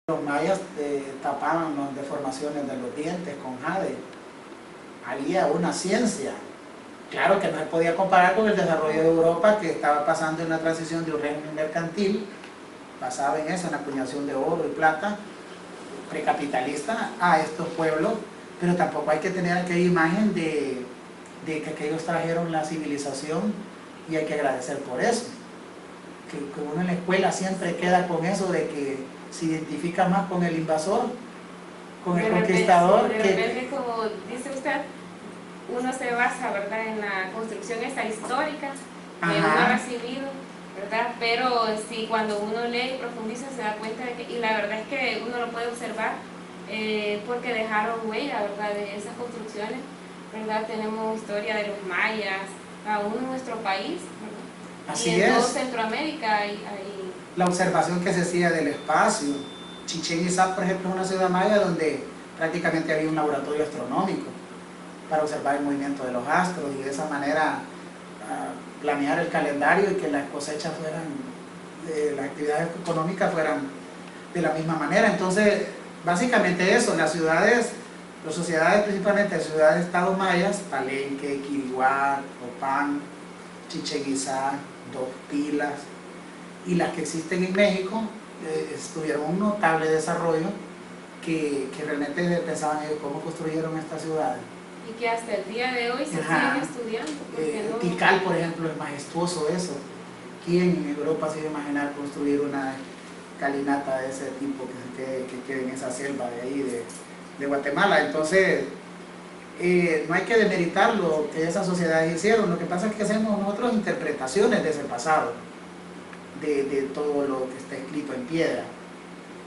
Los mayas tapaban las deformaciones de los dientes con jade. Había una ciencia. Claro que no se podía comparar con el desarrollo de Europa, que estaba pasando en una transición de un régimen mercantil, basado en eso, en la acuñación de oro y plata, precapitalista, a estos pueblos, pero tampoco hay que tener aquella imagen de que aquellos trajeron la civilización y hay que agradecer por eso. Que uno en la escuela siempre queda con eso de que se identifica más con el invasor, con el conquistador. De repente, como dice usted, uno se basa, ¿verdad?, en la construcción esta histórica que uno ha recibido, ¿verdad? Pero sí, cuando uno lee y profundiza se da cuenta de que, y la verdad es que uno lo puede observar porque dejaron huella, ¿verdad?, de esas construcciones, ¿verdad? Tenemos historia de los mayas, aún en nuestro país, ¿verdad? Así y en es. todo Centroamérica hay La observación que se hacía del espacio. Chichén Itzá, por ejemplo, es una ciudad maya donde prácticamente había un laboratorio astronómico para observar el movimiento de los astros y de esa manera planear el calendario y que las cosechas fueran, las actividades económicas fueran de la misma manera. Entonces, básicamente eso, las sociedades, principalmente ciudades-estados mayas, Palenque, Quiriguá, Copán, Chichén Itzá, Dos Pilas, y las que existen en México tuvieron un notable desarrollo que realmente pensaban ellos cómo construyeron estas ciudades. Y que hasta el día de hoy se siguen estudiando. No... Tikal, por ejemplo, es majestuoso eso. ¿Quién en Europa se iba a imaginar construir una calinata de ese tipo que quede en esa selva de ahí de Guatemala? Entonces, no hay que demeritar lo que esas sociedades hicieron. Lo que pasa es que hacemos nosotros interpretaciones de ese pasado, de todo lo que está escrito en piedra.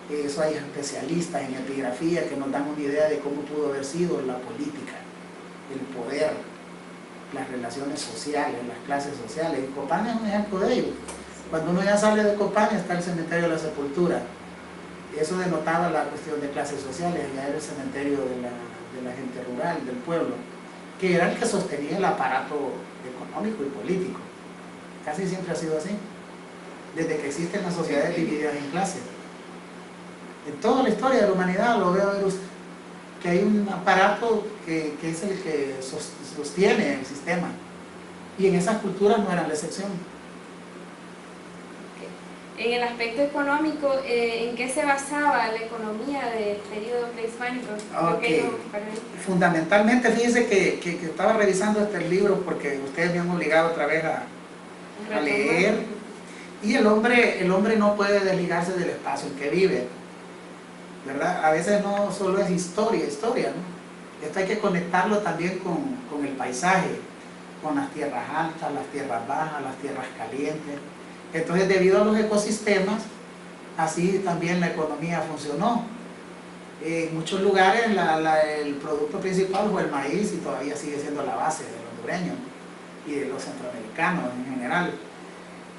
Eso hay especialistas en epigrafía que nos dan una idea de cómo pudo haber sido la política, el poder, las relaciones sociales, las clases sociales. Y Copán es un ejemplo de ello. Cuando uno ya sale de Copán está el cementerio de la Sepultura. Eso denotaba la cuestión de clases sociales, ya era el cementerio de la gente rural, del pueblo, que era el que sostenía el aparato económico y político. Casi siempre ha sido así, desde que existen las sociedades divididas en clases. En toda la historia de la humanidad lo veo ver usted, que hay un aparato que es el que sostiene el sistema, y en esas culturas no eran la excepción. En el aspecto económico, ¿en qué se basaba la economía del periodo prehispánico? Fundamentalmente, fíjense que estaba revisando este libro porque ustedes me han obligado otra vez a leer, y el hombre no puede desligarse del espacio en que vive, ¿verdad? A veces no solo es historia, ¿no? Esto hay que conectarlo también con el paisaje, con las tierras altas, las tierras bajas, las tierras calientes. Entonces, debido a los ecosistemas, así también la economía funcionó. En muchos lugares el producto principal fue el maíz y todavía sigue siendo la base de los hondureños y de los centroamericanos en general.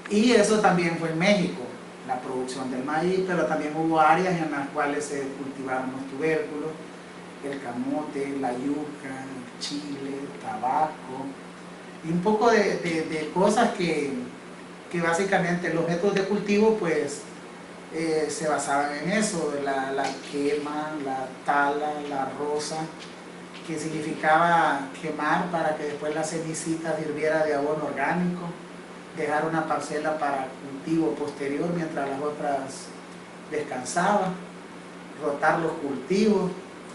Y eso también fue en México, la producción del maíz, pero también hubo áreas en las cuales se cultivaron los tubérculos, el camote, la yuca, el chile, el tabaco, y un poco de cosas que básicamente los métodos de cultivo pues se basaban en eso, la quema, la tala, la roza, que significaba quemar para que después la cenicita sirviera de abono orgánico, dejar una parcela para cultivo posterior mientras las otras descansaban, rotar los cultivos.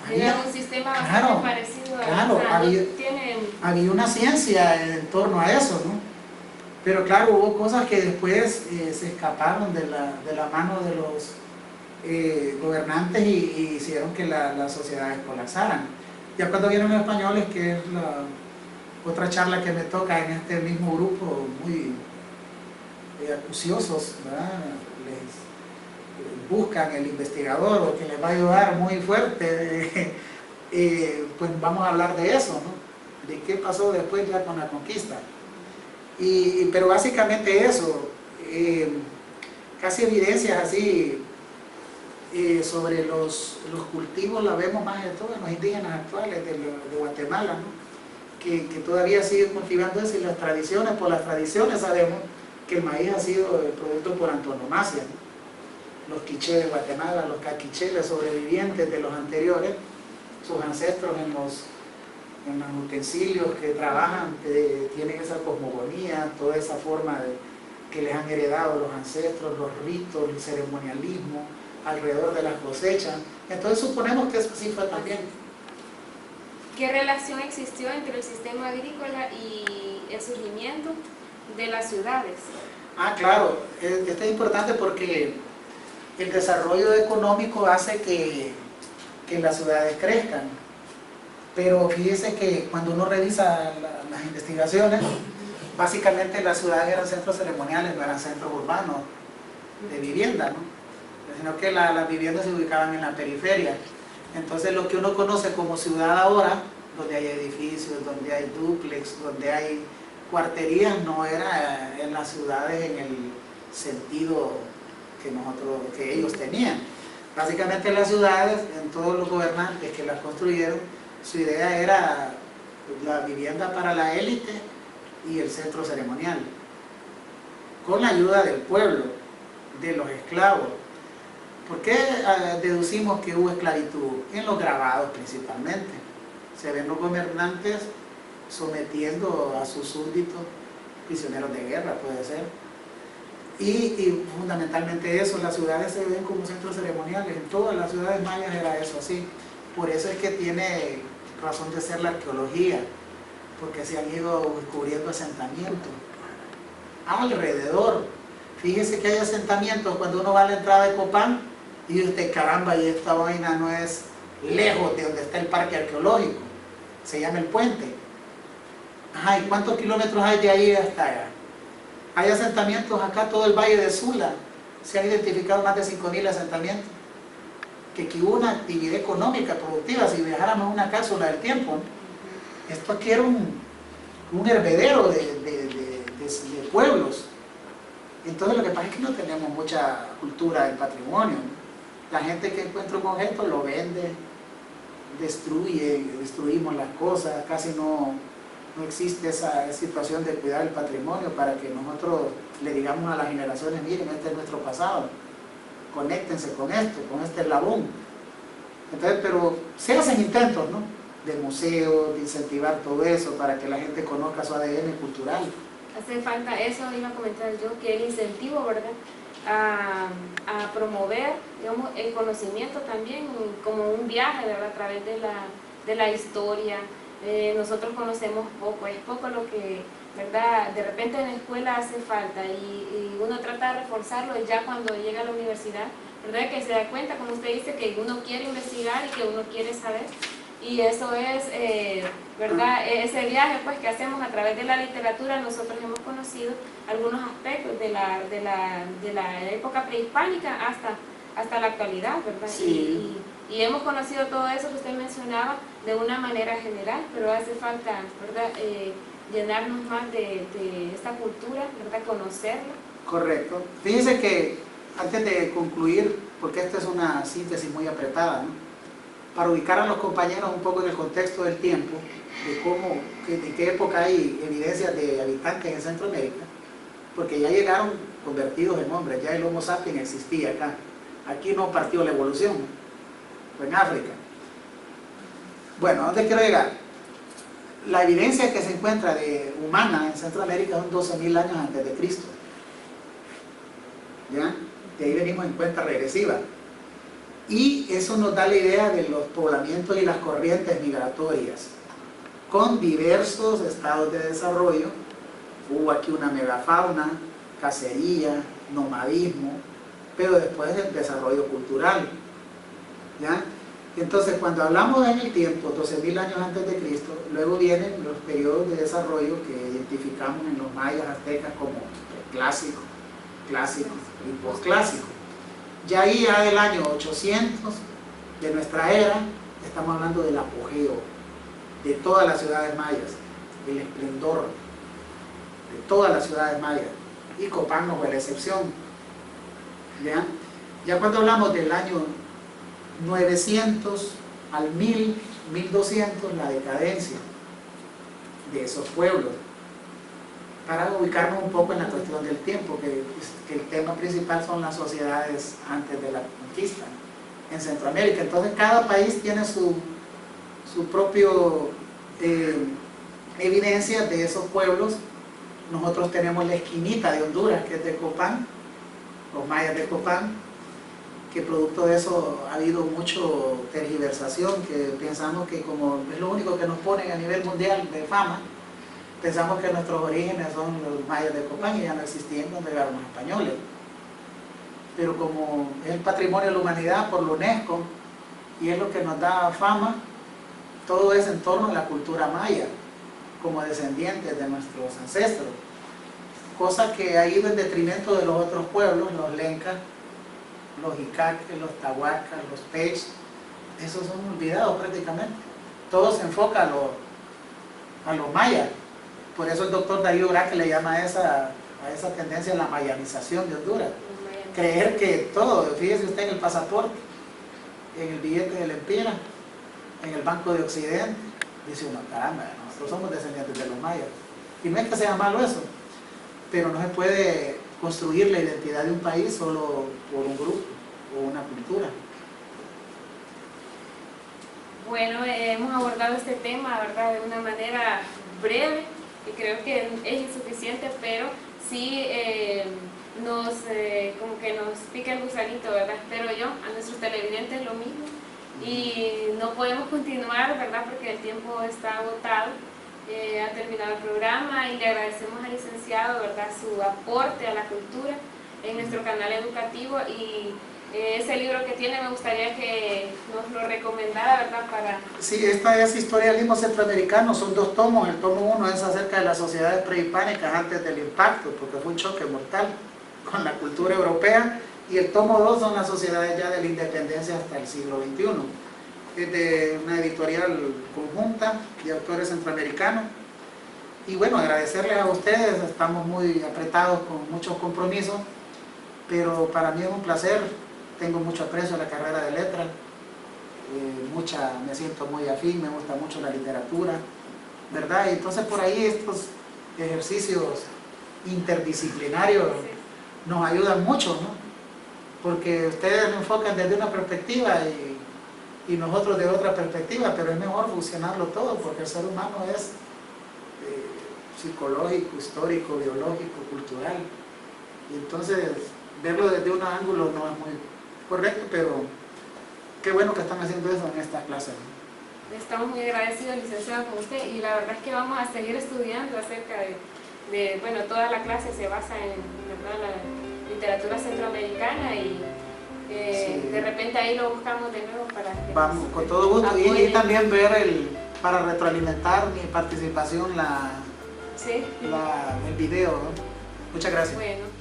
Era un sistema bastante parecido a había una ciencia en torno a eso, ¿no? Pero claro, hubo cosas que después se escaparon de la mano de los gobernantes y hicieron que las sociedades colapsaran. Ya cuando vienen los españoles, que es la otra charla que me toca en este mismo grupo, muy acuciosos, ¿verdad? Les buscan el investigador o que les va a ayudar muy fuerte, pues vamos a hablar de eso, ¿no? De qué pasó después ya con la conquista. Pero básicamente eso, casi evidencias así sobre los cultivos la vemos más de todo en los indígenas actuales de Guatemala, ¿no? Que todavía siguen cultivando eso, y las tradiciones, por las tradiciones sabemos que el maíz ha sido el producto por antonomasia, ¿no? los quichés de Guatemala, los caquicheles sobrevivientes de los anteriores, sus ancestros en los utensilios que trabajan, tienen esa cosmogonía, toda esa forma que les han heredado los ancestros, los ritos, el ceremonialismo alrededor de las cosechas. Entonces suponemos que eso sí fue también. ¿Qué relación existió entre el sistema agrícola y el surgimiento de las ciudades? Ah, claro, esto es importante porque el desarrollo económico hace que las ciudades crezcan. Pero fíjese que cuando uno revisa las investigaciones, básicamente las ciudades eran centros ceremoniales, no eran centros urbanos de vivienda, ¿no? Sino que las viviendas se ubicaban en la periferia. Entonces lo que uno conoce como ciudad ahora, donde hay edificios, donde hay dúplex, donde hay cuarterías, no era en las ciudades en el sentido que ellos tenían. Básicamente las ciudades, en todos los gobernantes que las construyeron, su idea era la vivienda para la élite y el centro ceremonial, con la ayuda del pueblo, de los esclavos. ¿Por qué deducimos que hubo esclavitud? En los grabados principalmente. Se ven los gobernantes sometiendo a sus súbditos, prisioneros de guerra puede ser, y fundamentalmente eso, las ciudades se ven como centros ceremoniales. En todas las ciudades mayas era eso así. Por eso es que tiene razón de ser la arqueología, porque se han ido descubriendo asentamientos alrededor. Fíjese que hay asentamientos cuando uno va a la entrada de Copán y usted, caramba, y esta vaina no es lejos de donde está el parque arqueológico, se llama El Puente. Ajá, ¿y cuántos kilómetros hay de ahí hasta allá? Hay asentamientos acá, todo el Valle de Sula, se han identificado más de 5.000 asentamientos, que hubo una actividad económica productiva. Si viajáramos a una cápsula del tiempo, ¿no? Esto aquí era un hervedero de pueblos. Entonces lo que pasa es que no tenemos mucha cultura del patrimonio, ¿no? La gente que encuentra un objeto lo vende, destruimos las cosas, casi no existe esa situación de cuidar el patrimonio para que nosotros le digamos a las generaciones, miren, este es nuestro pasado, conéctense con esto, con este eslabón. Entonces, pero se hacen intentos, ¿no?, de museos, de incentivar todo eso para que la gente conozca su ADN cultural. Hace falta, eso iba a comentar yo, que el incentivo, ¿verdad?, a promover, digamos, el conocimiento también como un viaje, ¿verdad?, a través de la historia. Nosotros conocemos poco, es poco lo que, ¿verdad?, de repente en la escuela hace falta y uno trata de reforzarlo ya cuando llega a la universidad, ¿verdad?, que se da cuenta, como usted dice, que uno quiere investigar y que uno quiere saber. Y eso es, ¿verdad?, ese viaje pues que hacemos a través de la literatura. Nosotros hemos conocido algunos aspectos de la época prehispánica hasta la actualidad, ¿verdad? Sí. Y hemos conocido todo eso que usted mencionaba de una manera general, pero hace falta, ¿verdad?, llenarnos más de esta cultura, ¿verdad?, conocerla. Correcto. Fíjense que antes de concluir, porque esta es una síntesis muy apretada, ¿no?, para ubicar a los compañeros un poco en el contexto del tiempo, de qué época hay evidencias de habitantes en Centroamérica, porque ya llegaron convertidos en hombres, ya el Homo sapiens existía acá. Aquí no partió la evolución, fue en África. Bueno, ¿a dónde quiero llegar? La evidencia que se encuentra de humana en Centroamérica son 12.000 años antes de Cristo. ¿Ya? De ahí venimos en cuenta regresiva. Y eso nos da la idea de los poblamientos y las corrientes migratorias, con diversos estados de desarrollo. Hubo aquí una megafauna, cacería, nomadismo, pero después el desarrollo cultural. ¿Ya? Entonces, cuando hablamos en el tiempo, 12.000 años antes de Cristo, luego vienen los periodos de desarrollo que identificamos en los mayas aztecas como clásico, clásico y posclásico. Ya ahí, ya del año 800 de nuestra era, estamos hablando del apogeo de todas las ciudades mayas, el esplendor de todas las ciudades mayas, y Copán no fue la excepción. ¿Ya? Ya cuando hablamos del año 900 al 1000, 1200, la decadencia de esos pueblos. para ubicarnos un poco en la cuestión del tiempo, que el tema principal son las sociedades antes de la conquista en Centroamérica. Entonces cada país tiene su propio evidencia de esos pueblos. Nosotros tenemos la esquinita de Honduras, que es de Copán, los mayas de Copán, que producto de eso ha habido mucho tergiversación, que pensamos que como es lo único que nos ponen a nivel mundial de fama, pensamos que nuestros orígenes son los mayas de Copán y ya no existían cuando llegaron los españoles. Pero como es el patrimonio de la humanidad por la UNESCO y es lo que nos da fama, todo es en torno a la cultura maya, como descendientes de nuestros ancestros. Cosa que ha ido en detrimento de los otros pueblos, los lencas, los icaques, los tahuacas, los pech, esos son olvidados prácticamente. Todo se enfoca a los mayas. Por eso el doctor Darío Braque le llama a esa tendencia la mayanización de Honduras. Creer que todo, fíjese usted en el pasaporte, en el billete de la empira, en el Banco de Occidente, dice uno, caramba, nosotros somos descendientes de los mayas. Y no es que sea malo eso, pero no se puede construir la identidad de un país solo por un grupo o una cultura. Bueno, hemos abordado este tema, ¿verdad?, de una manera breve y creo que es insuficiente, pero sí como que nos pica el gusanito, ¿verdad? Espero yo, a nuestros televidentes lo mismo. Y no podemos continuar, ¿verdad?, porque el tiempo está agotado. Ha terminado el programa y le agradecemos al licenciado, ¿verdad?, su aporte a la cultura en nuestro canal educativo, y ese libro que tiene me gustaría que nos lo recomendara, ¿verdad?, para... Sí, esta es Historialismo Centroamericano, son 2 tomos. El tomo 1 es acerca de las sociedades prehispánicas antes del impacto, porque fue un choque mortal con la cultura europea, y el tomo 2 son las sociedades ya de la independencia hasta el siglo XXI. Es de una editorial conjunta de autores centroamericanos. Y bueno, agradecerles a ustedes, estamos muy apretados con muchos compromisos, pero para mí es un placer, tengo mucho aprecio a la carrera de letras, me siento muy afín, me gusta mucho la literatura, ¿verdad? Y entonces por ahí estos ejercicios interdisciplinarios nos ayudan mucho, ¿no? Porque ustedes lo enfocan desde una perspectiva y nosotros de otra perspectiva, pero es mejor fusionarlo todo, porque el ser humano es psicológico, histórico, biológico, cultural, y entonces verlo desde un ángulo no es muy correcto, pero qué bueno que están haciendo eso en esta clase. Estamos muy agradecidos, licenciado, con usted, y la verdad es que vamos a seguir estudiando acerca bueno, toda la clase se basa en, ¿verdad?, la literatura centroamericana, y sí, de repente ahí lo buscamos de nuevo para que vamos, con todo gusto, y también ver para retroalimentar mi participación, sí, el video, ¿no? Muchas gracias. Bueno.